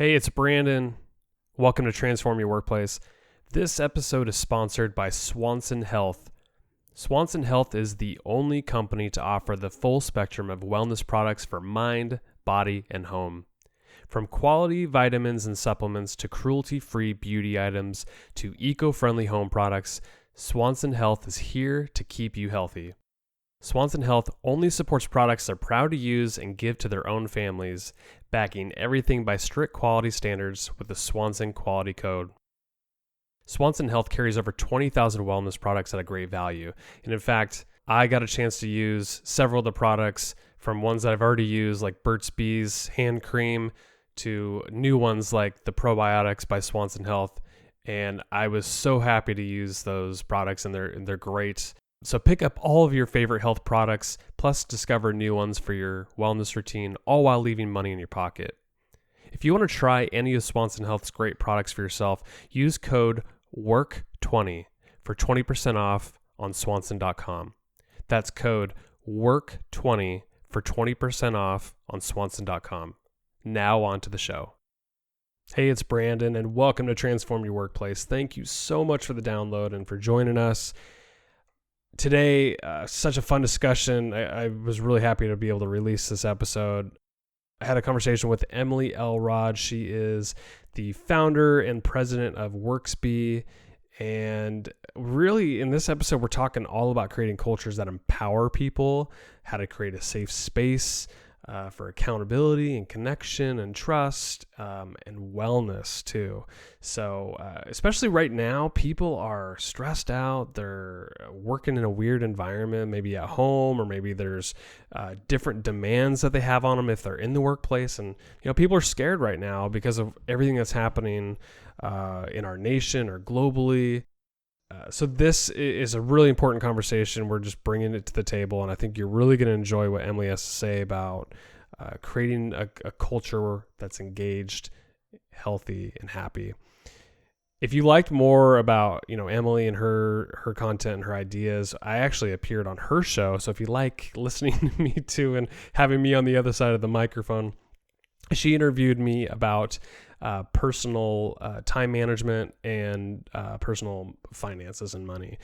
Hey, it's Brandon. Welcome to Transform Your Workplace. This episode is sponsored by Swanson Health. Swanson Health is the only company to offer the full spectrum of wellness products for mind, body, and home. From quality vitamins and supplements to cruelty-free beauty items to eco-friendly home products, Swanson Health is here to keep you healthy. Swanson Health only supports products they're proud to use and give to their own families, backing everything by strict quality standards with the Swanson Quality Code. Swanson Health carries over 20,000 wellness products at a great value. And in fact, I got a chance to use several of the products from ones that I've already used, like Burt's Bees hand cream, to new ones like the probiotics by Swanson Health. And I was so happy to use those products, and they're great. So pick up all of your favorite health products, plus discover new ones for your wellness routine, all while leaving money in your pocket. If you want to try any of Swanson Health's great products for yourself, use code WORK20 for 20% off on swanson.com. That's code WORK20 for 20% off on swanson.com. Now on to the show. Hey, it's Brandon, and welcome to Transform Your Workplace. Thank you so much for the download and for joining us. Today, such a fun discussion. I was really happy to be able to release this episode. I had a conversation with Emily Elrod. She is the founder and president of Workzbe. And really, in this episode, we're talking all about creating cultures that empower people, how to create a safe space for accountability and connection and trust and wellness too. So especially right now, people are stressed out. They're working in a weird environment, maybe at home, or maybe there's different demands that they have on them if they're in the workplace. And people are scared right now because of everything that's happening in our nation or globally. So this is a really important conversation. We're just bringing it to the table, and I think you're really going to enjoy what Emily has to say about creating a culture that's engaged, healthy, and happy. If you liked more about Emily and her content and her ideas, I actually appeared on her show. So if you like listening to me too and having me on the other side of the microphone, she interviewed me about personal time management and personal finances and money.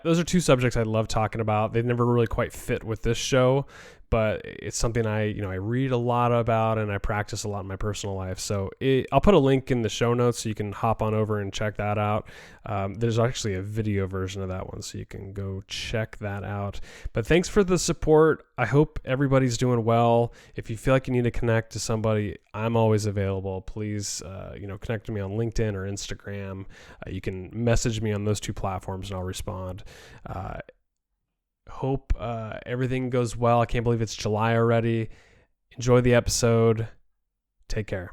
Those are two subjects I love talking about. They never really quite fit with this show, but it's something I read a lot about and I practice a lot in my personal life. So I'll put a link in the show notes so you can hop on over and check that out. There's actually a video version of that one, so you can go check that out. But thanks for the support. I hope everybody's doing well. If you feel like you need to connect to somebody, I'm always available. Please, connect to me on LinkedIn or Instagram. You can message me on those two platforms and I'll respond. Hope everything goes well. I can't believe it's July already. Enjoy the episode. Take care.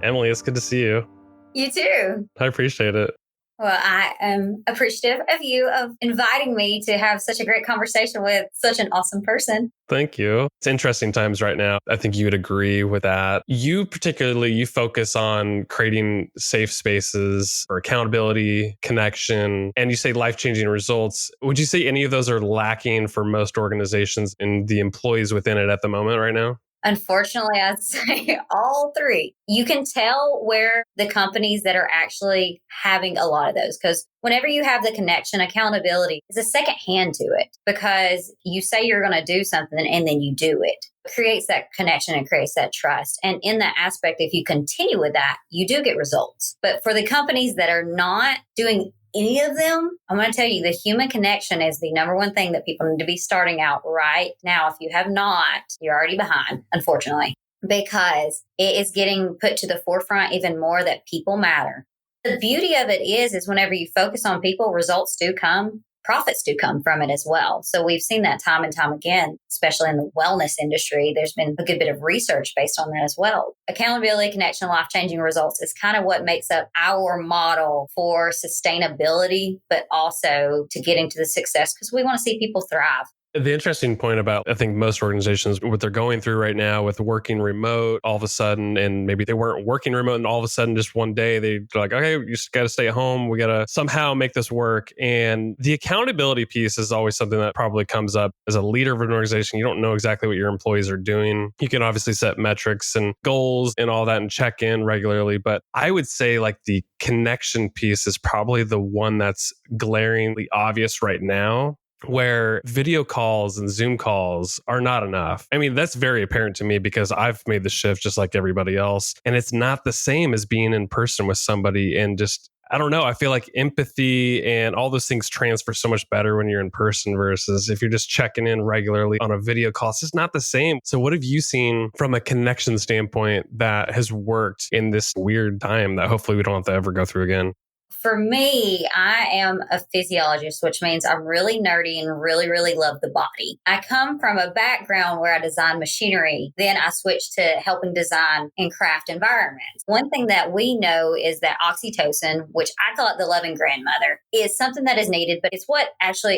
Emily, it's good to see you. You too. I appreciate it. Well, I am appreciative of you of inviting me to have such a great conversation with such an awesome person. Thank you. It's interesting times right now. I think you would agree with that. You focus on creating safe spaces for accountability, connection, and you say life-changing results. Would you say any of those are lacking for most organizations and the employees within it at the moment right now? Unfortunately, I'd say all three. You can tell where the companies that are actually having a lot of those, because whenever you have the connection, accountability is a second hand to it, because you say you're going to do something and then you do it. It creates that connection and creates that trust. And in that aspect, if you continue with that, you do get results. But for the companies that are not doing any of them, I'm going to tell you, the human connection is the number one thing that people need to be starting out right now. If you have not, you're already behind, unfortunately, because it is getting put to the forefront even more that people matter. The beauty of it is whenever you focus on people, results do come. profits do come from it as well. So we've seen that time and time again, especially in the wellness industry. There's been a good bit of research based on that as well. Accountability, connection, life-changing results is kind of what makes up our model for sustainability, but also to getting to the success, because we want to see people thrive. The interesting point about, I think most organizations, what they're going through right now with working remote all of a sudden, and maybe they weren't working remote and all of a sudden just one day they're like, okay, you just got to stay at home. We got to somehow make this work. And the accountability piece is always something that probably comes up as a leader of an organization. You don't know exactly what your employees are doing. You can obviously set metrics and goals and all that and check in regularly. But I would say like the connection piece is probably the one that's glaringly obvious right now, where video calls and Zoom calls are not enough. I mean, that's very apparent to me because I've made the shift just like everybody else. And it's not the same as being in person with somebody and just, I don't know. I feel like empathy and all those things transfer so much better when you're in person versus if you're just checking in regularly on a video call. It's just not the same. So what have you seen from a connection standpoint that has worked in this weird time that hopefully we don't have to ever go through again? For me, I am a physiologist, which means I'm really nerdy and really, really love the body. I come from a background where I design machinery. Then I switched to helping design and craft environments. One thing that we know is that oxytocin, which I call it the loving grandmother, is something that is needed, but it's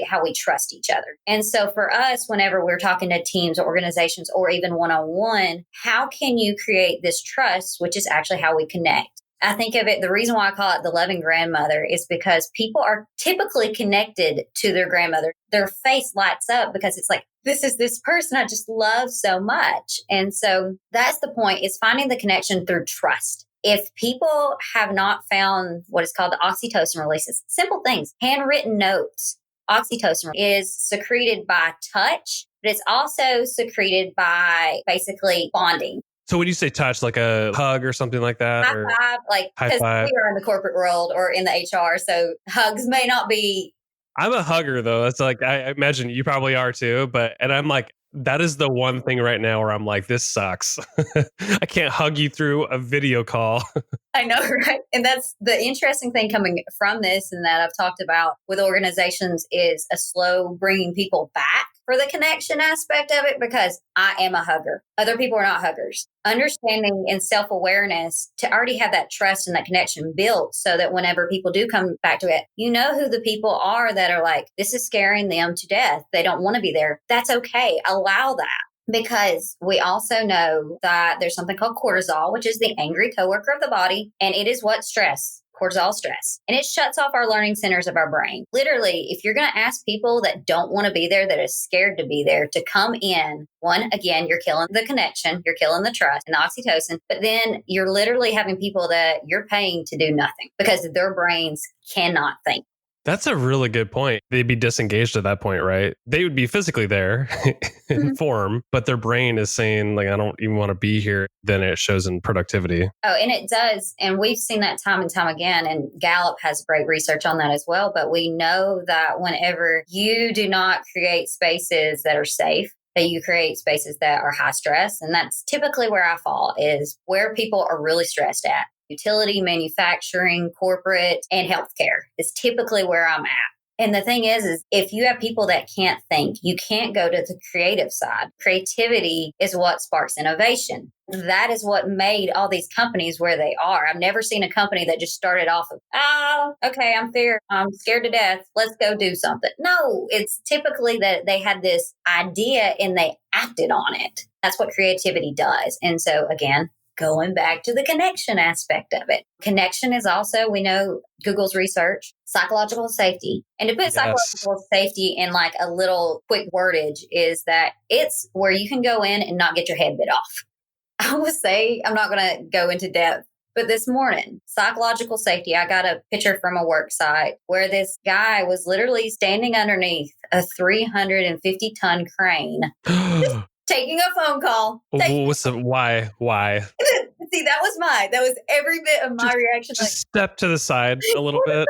how we trust each other. And so for us, whenever we're talking to teams or organizations or even one-on-one, how can you create this trust, which is actually how we connect? I think of it, the reason why I call it the loving grandmother is because people are typically connected to their grandmother. Their face lights up because it's like, this is this person I just love so much. And so that's the point, is finding the connection through trust. If people have not found what is called the oxytocin releases, simple things, handwritten notes, oxytocin is secreted by touch, but it's also secreted by basically bonding. So when you say touch, like a hug or something like that? High five, because we are in the corporate world or in the HR, so hugs may not be. I'm a hugger though. That's like, I imagine you probably are too, and I'm like, that is the one thing right now where I'm like, this sucks. I can't hug you through a video call. I know, right? And that's the interesting thing coming from this, and that I've talked about with organizations, is a slow bringing people back for the connection aspect of it, because I am a hugger. Other people are not huggers. Understanding and self-awareness to already have that trust and that connection built so that whenever people do come back to it, you know who the people are that are like, this is scaring them to death. They don't want to be there. That's okay. Allow that. Because we also know that there's something called cortisol, which is the angry coworker of the body, and it is what cortisol stress. And it shuts off our learning centers of our brain. Literally, if you're going to ask people that don't want to be there, that are scared to be there, to come in, one, again, you're killing the connection, you're killing the trust and the oxytocin, but then you're literally having people that you're paying to do nothing because their brains cannot think. That's a really good point. They'd be disengaged at that point, right? They would be physically there in form, but their brain is saying, like, I don't even want to be here. Then it shows in productivity. Oh, and it does. And we've seen that time and time again. And Gallup has great research on that as well. But we know that whenever you do not create spaces that are safe, that you create spaces that are high stress. And that's typically where I fall, is where people are really stressed at. Utility, manufacturing, corporate, and healthcare is typically where I'm at. And the thing is if you have people that can't think, you can't go to the creative side. Creativity is what sparks innovation. That is what made all these companies where they are. I've never seen a company that just started off of, okay, I'm scared to death. Let's go do something. No, it's typically that they had this idea and they acted on it. That's what creativity does. And so again, going back to the connection aspect of it. Connection is also, we know Google's research, psychological safety. And to put psychological safety in like a little quick wordage is that it's where you can go in and not get your head bit off. I would say, I'm not going to go into depth, but this morning, psychological safety, I got a picture from a work site where this guy was literally standing underneath a 350-ton crane. Taking a phone call. Why? See, that was every bit of my reaction. Just step to the side a little bit.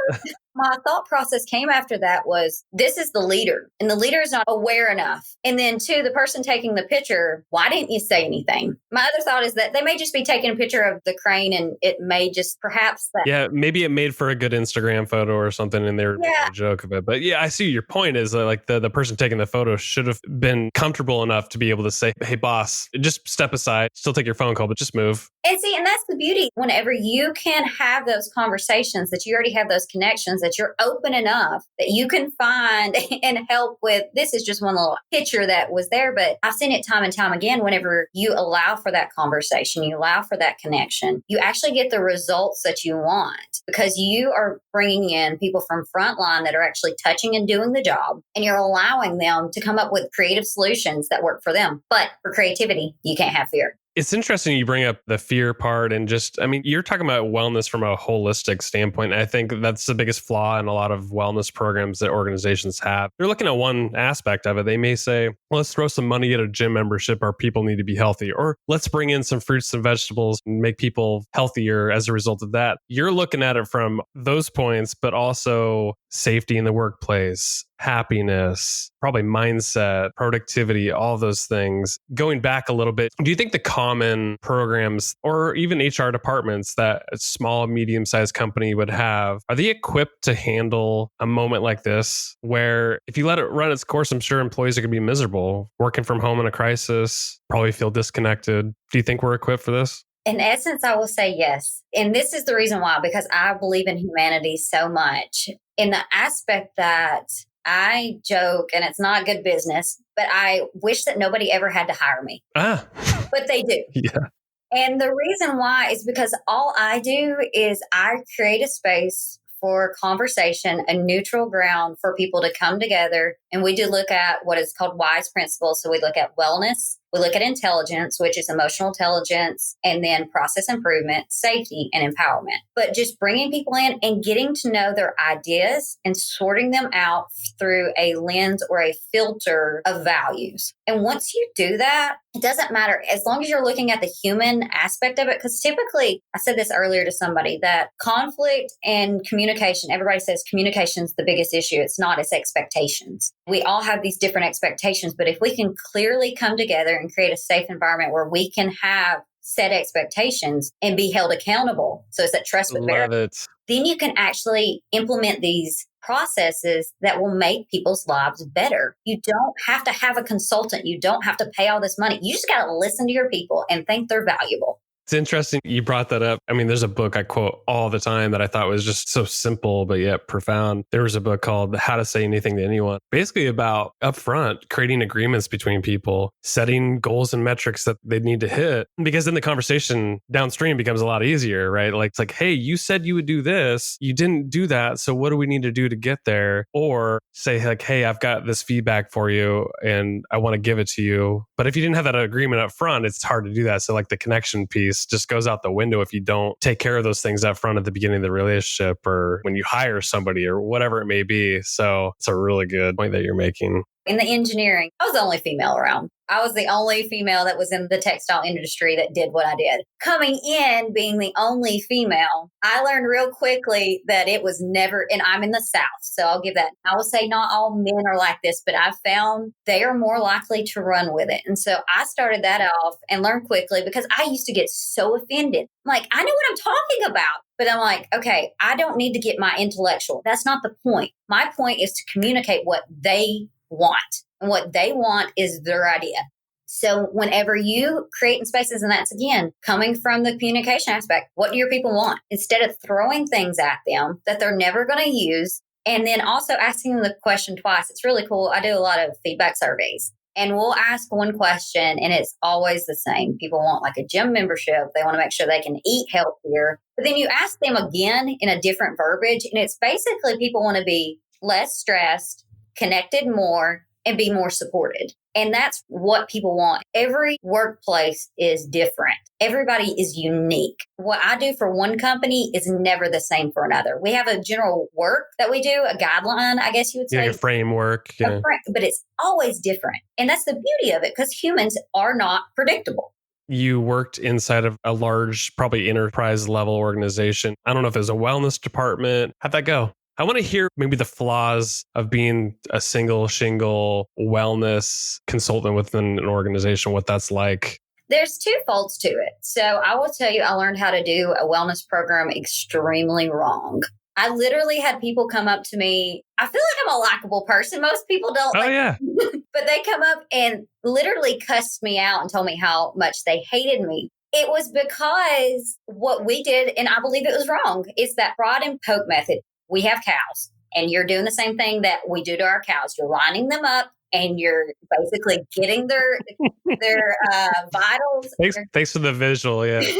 My thought process came after that was this is the leader, and the leader is not aware enough. And then, two, the person taking the picture, why didn't you say anything? My other thought is that they may just be taking a picture of the crane, and it may just perhaps that. Yeah, maybe it made for a good Instagram photo or something, and they were making a joke of it. But yeah, I see your point is like the person taking the photo should have been comfortable enough to be able to say, hey, boss, just step aside, still take your phone call, but just move. And see, and that's the beauty. Whenever you can have those conversations, that you already have those connections, that you're open enough that you can find and help with. This is just one little picture that was there, but I've seen it time and time again. Whenever you allow for that conversation, you allow for that connection, you actually get the results that you want because you are bringing in people from frontline that are actually touching and doing the job, and you're allowing them to come up with creative solutions that work for them. But for creativity, you can't have fear. It's interesting you bring up the fear part and just, I mean, you're talking about wellness from a holistic standpoint. I think that's the biggest flaw in a lot of wellness programs that organizations have. They're looking at one aspect of it. They may say, well, let's throw some money at a gym membership. Our people need to be healthy. Or let's bring in some fruits and vegetables and make people healthier as a result of that. You're looking at it from those points, but also safety in the workplace, happiness, probably mindset, productivity, all those things. Going back a little bit, do you think the common programs or even HR departments that a small, medium-sized company would have, are they equipped to handle a moment like this where if you let it run its course, I'm sure employees are going to be miserable, working from home in a crisis, probably feel disconnected. Do you think we're equipped for this? In essence, I will say yes. And this is the reason why, because I believe in humanity so much in the aspect that I joke, and it's not good business, but I wish that nobody ever had to hire me. But they do. Yeah. And the reason why is because all I do is I create a space for conversation, a neutral ground for people to come together. And we do look at what is called WISE principles. So we look at wellness, we look at intelligence, which is emotional intelligence, and then process improvement, safety, and empowerment. But just bringing people in and getting to know their ideas and sorting them out through a lens or a filter of values. And once you do that, it doesn't matter as long as you're looking at the human aspect of it. Because typically, I said this earlier to somebody, that conflict and communication, everybody says communication is the biggest issue. It's not, it's expectations. We all have these different expectations, but if we can clearly come together and create a safe environment where we can have set expectations and be held accountable. So it's that trust but verify. Then you can actually implement these processes that will make people's lives better. You don't have to have a consultant. You don't have to pay all this money. You just got to listen to your people and think they're valuable. It's interesting you brought that up. I mean, there's a book I quote all the time that I thought was just so simple, but yet profound. There was a book called How to Say Anything to Anyone, basically about upfront creating agreements between people, setting goals and metrics that they need to hit, because then the conversation downstream becomes a lot easier, right? Like, it's like, hey, you said you would do this. You didn't do that. So what do we need to do to get there? Or say like, hey, I've got this feedback for you and I want to give it to you. But if you didn't have that agreement up front, it's hard to do that. So like the connection piece just goes out the window if you don't take care of those things up front at the beginning of the relationship or when you hire somebody or whatever it may be. So it's a really good point that you're making. In the engineering, I was the only female around. I was the only female that was in the textile industry that did what I did. Coming in, being the only female, I learned real quickly that it was never, and I'm in the South, so I'll give that. I will say not all men are like this, but I've found they are more likely to run with it. And so I started that off and learned quickly because I used to get so offended. I'm like, I know what I'm talking about. But I'm like, okay, I don't need to get my intellectual. That's not the point. My point is to communicate what they want. And what they want is their idea. So whenever you create in spaces, and that's again, coming from the communication aspect, what do your people want? Instead of throwing things at them that they're never going to use, and then also asking them the question twice. It's really cool. I do a lot of feedback surveys. And we'll ask one question and it's always the same. People want like a gym membership. They want to make sure they can eat healthier. But then you ask them again in a different verbiage. And it's basically people want to be less stressed, connected more, and be more supported. And that's what people want. Every workplace is different. Everybody is unique. What I do for one company is never the same for another. We have a general work that we do, a guideline, I guess you would say. Yeah, a framework. Yeah. But it's always different. And that's the beauty of it because humans are not predictable. You worked inside of a large, probably enterprise level organization. I don't know if it was a wellness department. How'd that go? I want to hear maybe the flaws of being a single shingle wellness consultant within an organization, what that's like. There's two faults to it. So I will tell you, I learned how to do a wellness program extremely wrong. I literally had people come up to me. I feel like I'm a likable person. Most people don't. Oh, yeah. But they come up and literally cussed me out and told me how much they hated me. It was because what we did, and I believe it was wrong, is that prod and poke method. We have cows, and you're doing the same thing that we do to our cows. You're lining them up, and you're basically getting their vitals. Thanks for the visual, yeah. Yeah.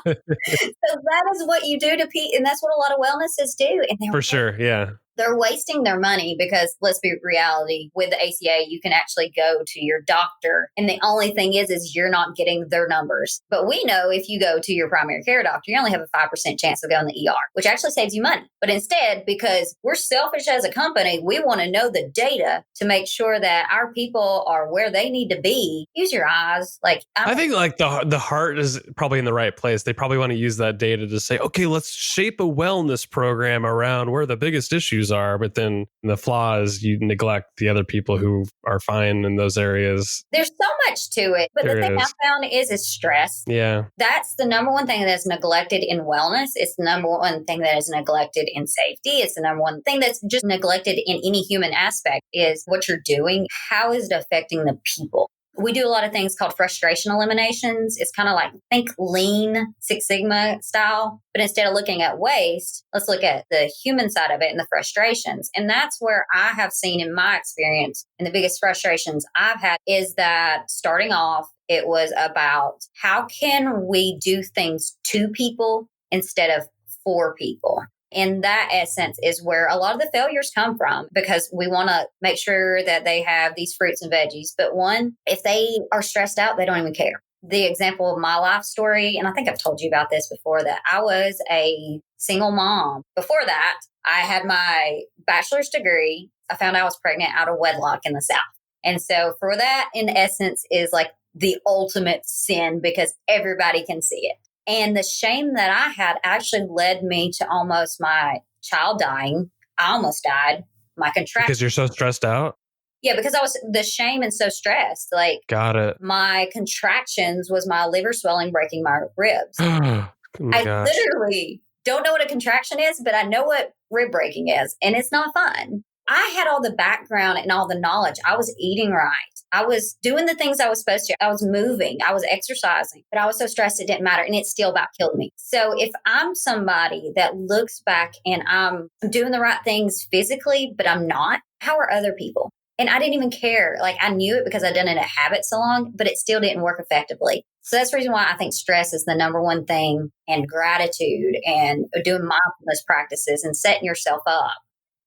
So that is what you do to people, and that's what a lot of wellnesses do. And for sure, yeah. They're wasting their money because, let's be reality, with the ACA, you can actually go to your doctor. And the only thing is you're not getting their numbers. But we know if you go to your primary care doctor, you only have a 5% chance of going to the ER, which actually saves you money. But instead, because we're selfish as a company, we want to know the data to make sure that our people are where they need to be. Use your eyes. I think the heart is probably in the right place. They probably want to use that data to say, okay, let's shape a wellness program around where the biggest issues are. But then the flaw is you neglect the other people who are fine in those areas. There's so much to it. But the thing I found is stress. Yeah. That's the number one thing that's neglected in wellness. It's the number one thing that is neglected in safety. It's the number one thing that's just neglected in any human aspect is what you're doing. How is it affecting the people? We do a lot of things called frustration eliminations. It's kind of like, think lean Six Sigma style, but instead of looking at waste, let's look at the human side of it and the frustrations. And that's where I have seen in my experience, and the biggest frustrations I've had is that starting off, it was about how can we do things to people instead of for people. And that essence is where a lot of the failures come from, because we want to make sure that they have these fruits and veggies. But one, if they are stressed out, they don't even care. The example of my life story, and I think I've told you about this before, that I was a single mom. Before that, I had my bachelor's degree. I found I was pregnant out of wedlock in the South. And so for that, in essence, is like the ultimate sin because everybody can see it. And the shame that I had actually led me to almost my child dying. I almost died. My contraction. Because you're so stressed out? Yeah, because I was the shame and so stressed. Got it. My contractions was my liver swelling, breaking my ribs. Oh my gosh. Literally don't know what a contraction is, but I know what rib breaking is. And it's not fun. I had all the background and all the knowledge. I was eating right. I was doing the things I was supposed to. I was moving. I was exercising, but I was so stressed it didn't matter. And it still about killed me. So if I'm somebody that looks back and I'm doing the right things physically, but I'm not, how are other people? And I didn't even care. I knew it because I'd done it a habit so long, but it still didn't work effectively. So that's the reason why I think stress is the number one thing, and gratitude and doing mindfulness practices and setting yourself up.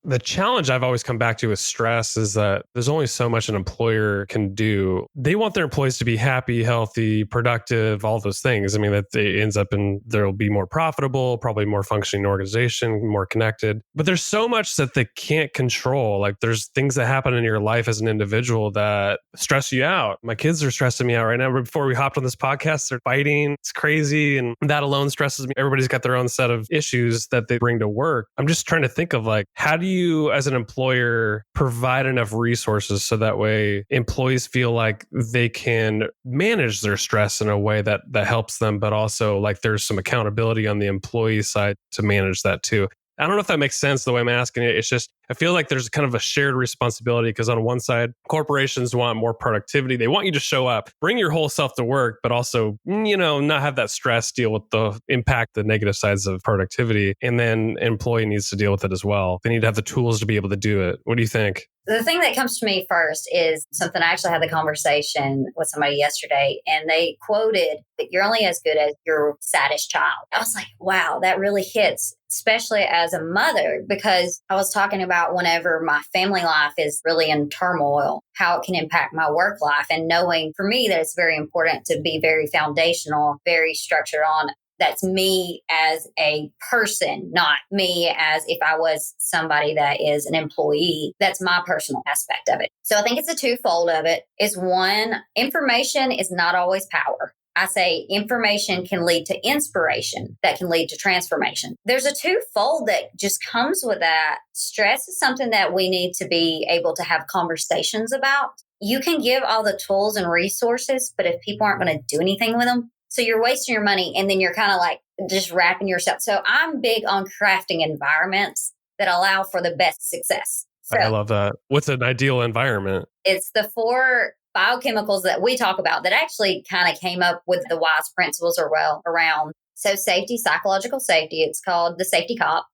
The challenge I've always come back to with stress is that there's only so much an employer can do. They want their employees to be happy, healthy, productive, all those things. I mean, that it ends up in they'll be more profitable, probably more functioning organization, more connected. But there's so much that they can't control. There's things that happen in your life as an individual that stress you out. My kids are stressing me out right now. Before we hopped on this podcast, they're fighting. It's crazy. And that alone stresses me. Everybody's got their own set of issues that they bring to work. I'm just trying to think of how do you as an employer provide enough resources so that way employees feel like they can manage their stress in a way that helps them, but also there's some accountability on the employee side to manage that too. I don't know if that makes sense the way I'm asking it. It's just, I feel like there's kind of a shared responsibility because on one side, corporations want more productivity. They want you to show up, bring your whole self to work, but also, not have that stress, deal with the impact, the negative sides of productivity. And then employee needs to deal with it as well. They need to have the tools to be able to do it. What do you think? The thing that comes to me first is something I actually had the conversation with somebody yesterday, and they quoted that you're only as good as your saddest child. I was like, wow, that really hits, especially as a mother, because I was talking about whenever my family life is really in turmoil, how it can impact my work life, and knowing for me that it's very important to be very foundational, very structured on. That's me as a person, not me as if I was somebody that is an employee. That's my personal aspect of it. So I think it's a twofold of it. Is one, information is not always power. I say information can lead to inspiration that can lead to transformation. There's a twofold that just comes with that. Stress is something that we need to be able to have conversations about. You can give all the tools and resources, but if people aren't going to do anything with them, so you're wasting your money and then you're kind of like just wrapping yourself. So I'm big on crafting environments that allow for the best success. So I love that. What's an ideal environment? it's the 4 biochemicals that we talk about that actually kind of came up with the wise principles around. So safety, psychological safety, it's called the safety cop.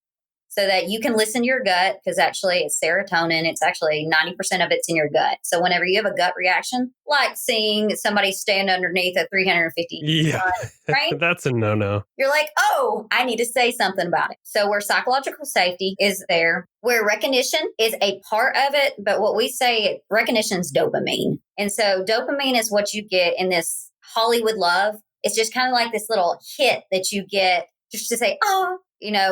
So that you can listen to your gut, because actually it's serotonin. It's actually 90% of it's in your gut. So whenever you have a gut reaction, like seeing somebody stand underneath a 350 ton, right? That's a no-no. You're like, oh, I need to say something about it. So where psychological safety is there, where recognition is a part of it, but what we say, recognition is dopamine. And so dopamine is what you get in this Hollywood love. It's just kind of like this little hit that you get just to say, oh,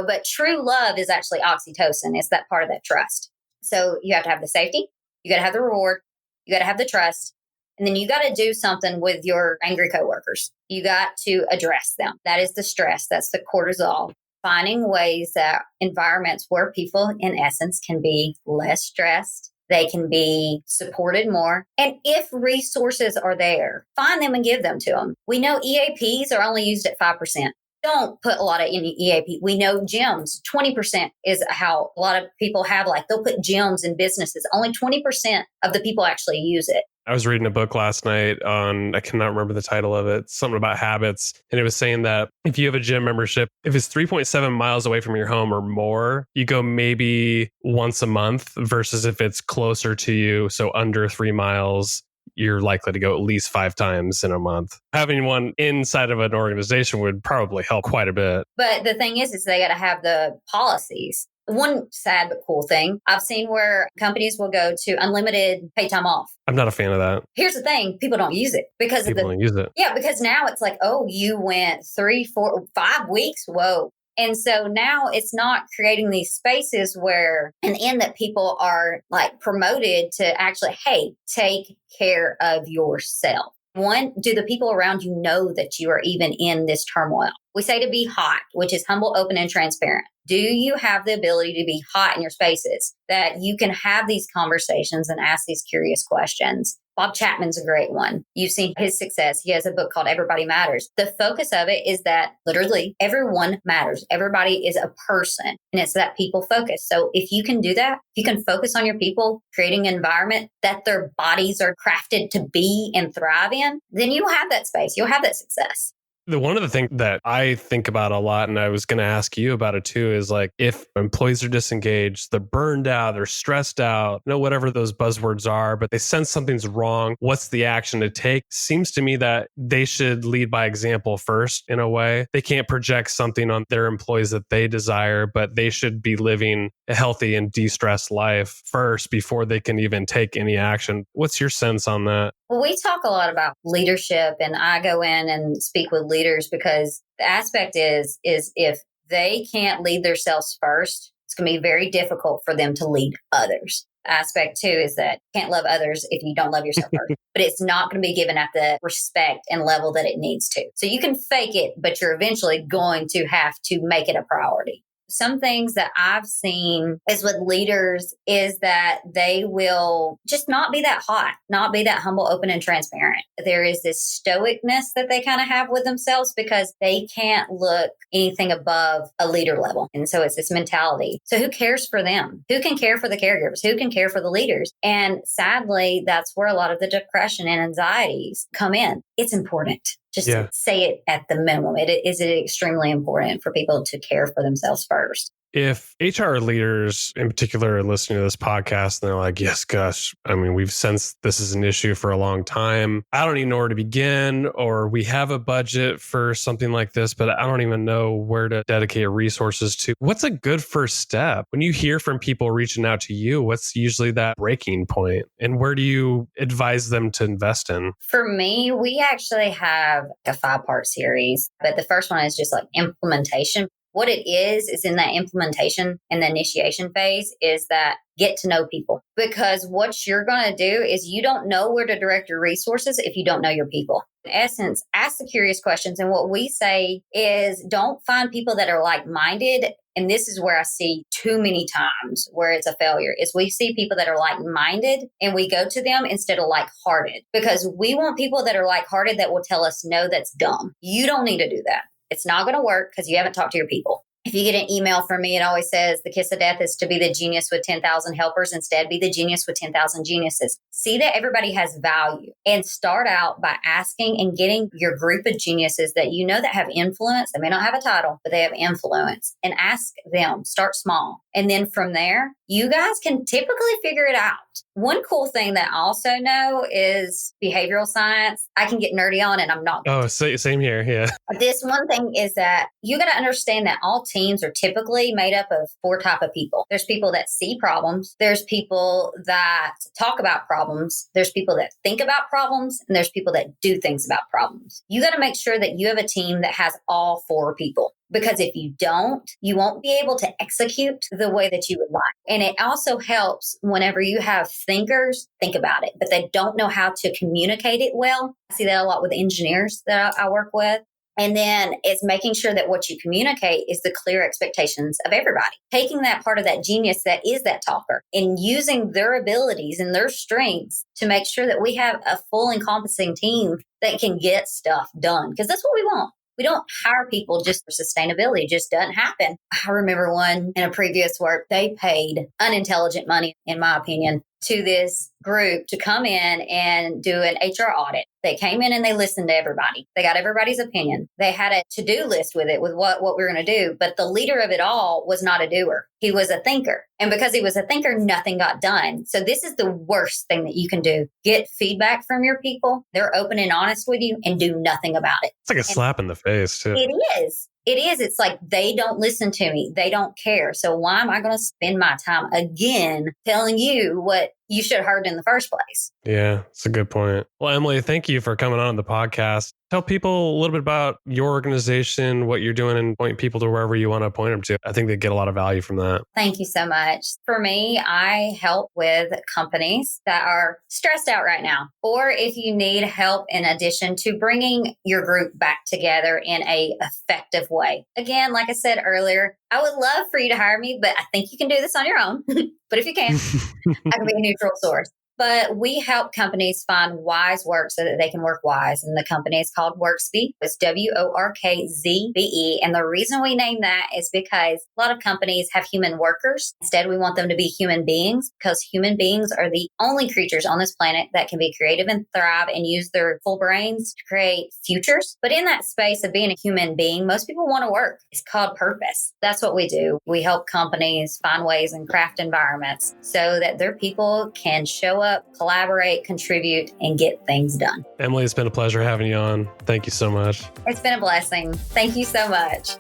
but true love is actually oxytocin. It's that part of that trust. So you have to have the safety, you got to have the reward, you got to have the trust, and then you got to do something with your angry coworkers. You got to address them. That is the stress. That's the cortisol. Finding ways that environments where people, in essence, can be less stressed. They can be supported more. And if resources are there, find them and give them to them. We know EAPs are only used at 5%. Don't put a lot of in EAP. We know gyms, 20% is how a lot of people have, like they'll put gyms in businesses. Only 20% of the people actually use it. I was reading a book last night on, I cannot remember the title of it, something about habits. And it was saying that if you have a gym membership, if it's 3.7 miles away from your home or more, you go maybe once a month versus if it's closer to you, so under 3 miles, you're likely to go at least 5 times in a month. Having one inside of an organization would probably help quite a bit. But the thing is they got to have the policies. One sad but cool thing I've seen where companies will go to unlimited pay time off. I'm not a fan of that. Here's the thing. People don't use it because people don't use it. Yeah, because now it's like, oh, you went 3, 4, 5 weeks. Whoa. And so now it's not creating these spaces where, and in that people are like promoted to actually, hey, take care of yourself. One, do the people around you know that you are even in this turmoil? We say to be hot, which is humble, open, and transparent. Do you have the ability to be hot in your spaces that you can have these conversations and ask these curious questions? Bob Chapman's a great one. You've seen his success. He has a book called Everybody Matters. The focus of it is that literally everyone matters. Everybody is a person, and it's that people focus. So if you can do that, you can focus on your people, creating an environment that their bodies are crafted to be and thrive in, then you'll have that space. You'll have that success. One of the things that I think about a lot, and I was going to ask you about it too, is like if employees are disengaged, they're burned out, they're stressed out, whatever those buzzwords are, but they sense something's wrong. What's the action to take? Seems to me that they should lead by example first in a way. They can't project something on their employees that they desire, but they should be living a healthy and de-stressed life first before they can even take any action. What's your sense on that? Well, we talk a lot about leadership, and I go in and speak with leaders because the aspect is if they can't lead themselves first, it's going to be very difficult for them to lead others. The aspect too is that you can't love others if you don't love yourself first, but it's not going to be given at the respect and level that it needs to. So you can fake it, but you're eventually going to have to make it a priority. Some things that I've seen is with leaders is that they will just not be that hot, not be that humble, open, and transparent. There is this stoicness that they kind of have with themselves because they can't look anything above a leader level. And so it's this mentality. So who cares for them? Who can care for the caregivers? Who can care for the leaders? And sadly, that's where a lot of the depression and anxieties come in. It's important. Just to say it at the minimum. It is extremely important for people to care for themselves first. If HR leaders in particular are listening to this podcast and they're like, yes, gosh, I mean, we've sensed this is an issue for a long time. I don't even know where to begin, or we have a budget for something like this, but I don't even know where to dedicate resources to. What's a good first step? When you hear from people reaching out to you, what's usually that breaking point? And where do you advise them to invest in? For me, we actually have a 5-part series, but the first one is just like implementation. What it is in that implementation and the initiation phase is that get to know people. Because what you're going to do is you don't know where to direct your resources if you don't know your people. In essence, ask the curious questions. And what we say is don't find people that are like-minded. And this is where I see too many times where it's a failure is we see people that are like-minded and we go to them instead of like-hearted, because we want people that are like-hearted that will tell us, no, that's dumb. You don't need to do that. It's not going to work because you haven't talked to your people. If you get an email from me, it always says the kiss of death is to be the genius with 10,000 helpers. Instead, be the genius with 10,000 geniuses. See that everybody has value and start out by asking and getting your group of geniuses that you know that have influence. They may not have a title, but they have influence, and ask them. Start small. And then from there, you guys can typically figure it out. One cool thing that I also know is behavioral science. I can get nerdy on it. I'm not. Oh, same here. Yeah. This one thing is that you got to understand that all teams are typically made up of 4 types of people. There's people that see problems. There's people that talk about problems. There's people that think about problems. And there's people that do things about problems. You got to make sure that you have a team that has all 4 people. Because if you don't, you won't be able to execute the way that you would like. And it also helps whenever you have thinkers think about it, but they don't know how to communicate it well. I see that a lot with engineers that I work with. And then it's making sure that what you communicate is the clear expectations of everybody. Taking that part of that genius that is that talker and using their abilities and their strengths to make sure that we have a full encompassing team that can get stuff done. Because that's what we want. We don't hire people just for sustainability. It just doesn't happen. I remember one in a previous work, they paid unintelligent money, in my opinion, to this group to come in and do an HR audit. They came in and they listened to everybody. They got everybody's opinion. They had a to-do list with it, with what we were going to do. But the leader of it all was not a doer. He was a thinker. And because he was a thinker, nothing got done. So this is the worst thing that you can do. Get feedback from your people. They're open and honest with you and do nothing about it. It's like a slap in the face, too. It is. It is. It's like they don't listen to me. They don't care. So why am I going to spend my time again telling you what you should have heard in the first place? Yeah, it's a good point. Well, Emily, thank you for coming on the podcast. Tell people a little bit about your organization, what you're doing, and point people to wherever you want to point them to. I think they get a lot of value from that. Thank you so much. For me, I help with companies that are stressed out right now, or if you need help in addition to bringing your group back together in a effective way. Again, like I said earlier, I would love for you to hire me, but I think you can do this on your own. But if you can, I can be a neutral source. But we help companies find wise work so that they can work wise. And the company is called Workzbe. It's WORKZBE. And the reason we name that is because a lot of companies have human workers. Instead, we want them to be human beings, because human beings are the only creatures on this planet that can be creative and thrive and use their full brains to create futures. But in that space of being a human being, most people want to work. It's called purpose. That's what we do. We help companies find ways and craft environments so that their people can show up, collaborate, contribute, and get things done. Emily, it's been a pleasure having you on. Thank you so much. It's been a blessing. Thank you so much.